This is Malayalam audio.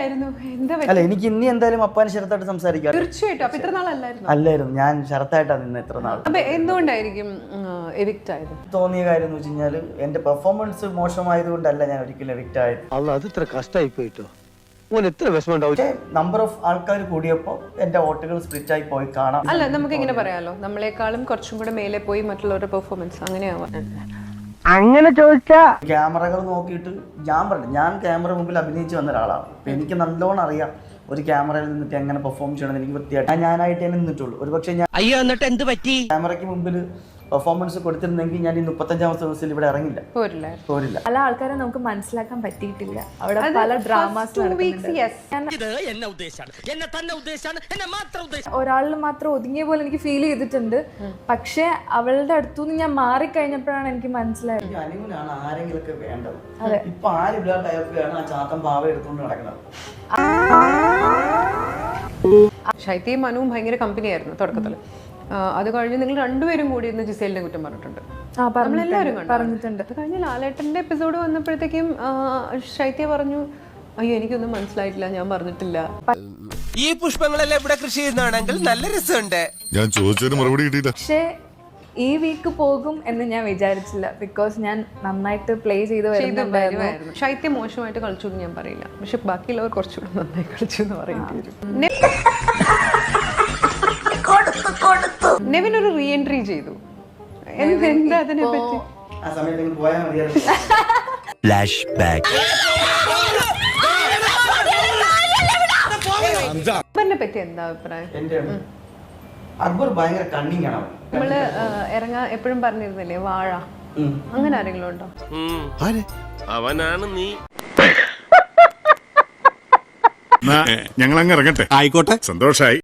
ആയിരുന്നു? എന്താ അല്ല എനിക്ക് ഇനി എന്തായാലും അപ്പാൻ ശരത്തായിട്ട് സംസാരിക്കാം. തീർച്ചയായിട്ടും. അപ്പൊ ഇത്ര നാളല്ലായിരുന്നു? അല്ലായിരുന്നു, ഞാൻ ശരത്തായിട്ടാണ് നിന്ന് ഇത്ര നാൾ. അപ്പൊ എന്തുകൊണ്ടായിരിക്കും എവിക്റ്റ് ആയത്? തോന്നിയ കാര്യം എന്ന് വെച്ച് കഴിഞ്ഞാൽ എന്റെ പെർഫോമൻസ് മോശമായതുകൊണ്ടല്ല ഞാൻ ഒരിക്കലും എവിക്റ്റ് ആയത്. അത് ഇത്ര കഷ്ടമായി പോയിട്ടോ. എത്ര വിഷമം ഉണ്ടാവും. പക്ഷേ നമ്പർ ഓഫ് ആൾക്കാർ കൂടിയപ്പോൾ എന്റെ വോട്ടുകൾ സ്പ്ലിറ്റ് ആയി പോയി കാണാം. അല്ല, നമുക്ക് ഇങ്ങനെ പറയാലോ, നമ്മളെക്കാളും കുറച്ചും കൂടെ മേലെ പോയി മറ്റുള്ളവരുടെ പെർഫോമൻസ് അങ്ങനെയാവാം. അങ്ങനെ ചോദിച്ചാ ക്യാമറകൾ നോക്കിയിട്ട് ഞാൻ പറഞ്ഞു, ഞാൻ ക്യാമറ മുമ്പിൽ അഭിനയിച്ച് വന്ന ഒരാളാണ്. അപ്പം എനിക്ക് നല്ലോണം അറിയാം ഒരു ക്യാമറയിൽ നിന്നിട്ട് എങ്ങനെ പെർഫോം ചെയ്യണമെന്ന്. എനിക്ക് വൃത്തിയായിട്ട് ഞാനായിട്ട് തന്നെ നിന്നിട്ടുള്ളൂ. ഒരു പക്ഷേ ഞാൻ അയ്യോ എന്നിട്ട് എന്ത് പറ്റി? ക്യാമറയ്ക്ക് മുമ്പിൽ പെർഫോമൻസ് കൊടുത്തിരുന്നെങ്കിൽ ഞാൻ ഈ 35ാമത്തെ ദിവസത്തിൽ ഇവിടെ ഇറങ്ങില്ല, പോരില്ല. പല ആൾക്കാരെ നമുക്ക് മനസ്സിലാക്കാൻ പറ്റിയിട്ടില്ല. അവിടെ പല ഡ്രാമാസ് ഒരാളിൽ മാത്രം ഒതുങ്ങിയ പോലെ എനിക്ക് ഫീൽ ചെയ്തിട്ടുണ്ട്. പക്ഷെ അവളുടെ അടുത്തുനിന്ന് ഞാൻ മാറിക്കഴിഞ്ഞപ്പോഴാണ് എനിക്ക് മനസ്സിലായത് അനുവിനാണ് ആരെങ്കിലൊക്കെ വേണ്ടത്. ഇപ്പൊ ആരില്ലാത്ത അയാൾക്കാണ് ആ ചാത്തൻ പാവ എടുത്തുകൊണ്ട് നടക്കുന്നത്. ശൈത്യയും മനുവും ഭയങ്കര കമ്പനിയായിരുന്നു തുടക്കത്തിൽ. അത് കഴിഞ്ഞ് നിങ്ങൾ രണ്ടുപേരും കൂടി ഇന്ന് ജിസേലിനെ കുറ്റം പറഞ്ഞിട്ടുണ്ട്. നമ്മളെല്ലാവരും പറഞ്ഞിട്ടുണ്ട്. അത് കഴിഞ്ഞ് ലാലേട്ടന്റെ എപ്പിസോഡ് വന്നപ്പോഴത്തേക്കും ശൈത്യ പറഞ്ഞു, അയ്യോ എനിക്കൊന്നും മനസ്സിലായിട്ടില്ല, ഞാൻ പറഞ്ഞിട്ടില്ല. ഈ പുഷ്പങ്ങളെല്ലാം ഇവിടെ കൃഷി ചെയ്യുന്നതാണെങ്കിൽ നല്ല രസമുണ്ട്. ഞാൻ ചോദിച്ചതിന് മറുപടി കിട്ടിയില്ല. പക്ഷേ ഈ വീക്ക് പോകും എന്ന് ഞാൻ വിചാരിച്ചില്ല. ബിക്കോസ് ഞാൻ നന്നായിട്ട് പ്ലേ ചെയ്ത് വരുന്നുണ്ടായിരുന്നു. ശൈത്യ മോശമായിട്ട് കളിച്ചു എന്ന് ഞാൻ പറയില്ല, പക്ഷെ ബാക്കിയുള്ളവർ കുറച്ചുകൂടി നന്നായി കളിച്ചു എന്ന് പറയേണ്ടി വരും. നെവിൻ ഒരു റീ എൻട്രി ചെയ്തു. എന്താ അതിനെ പറ്റി? ആ സമയത്ത് പോയാൽ മതിയായിരുന്നു. Flash back. അക്ബറിനെ പറ്റി എന്താ അഭിപ്രായം? എന്റെ അക്ബർ ഭയങ്കര കണ്ണിങ് ആണ്. നമ്മള് ഇറങ്ങാൻ എപ്പോഴും പറഞ്ഞിരുന്നില്ലേ വാഴ, അങ്ങനെ ആരെങ്കിലും ഉണ്ടോ? അവനാണ് നീ. ഞങ്ങൾ അങ്ങ് ഇറങ്ങട്ടെ. ആയിക്കോട്ടെ, സന്തോഷായി.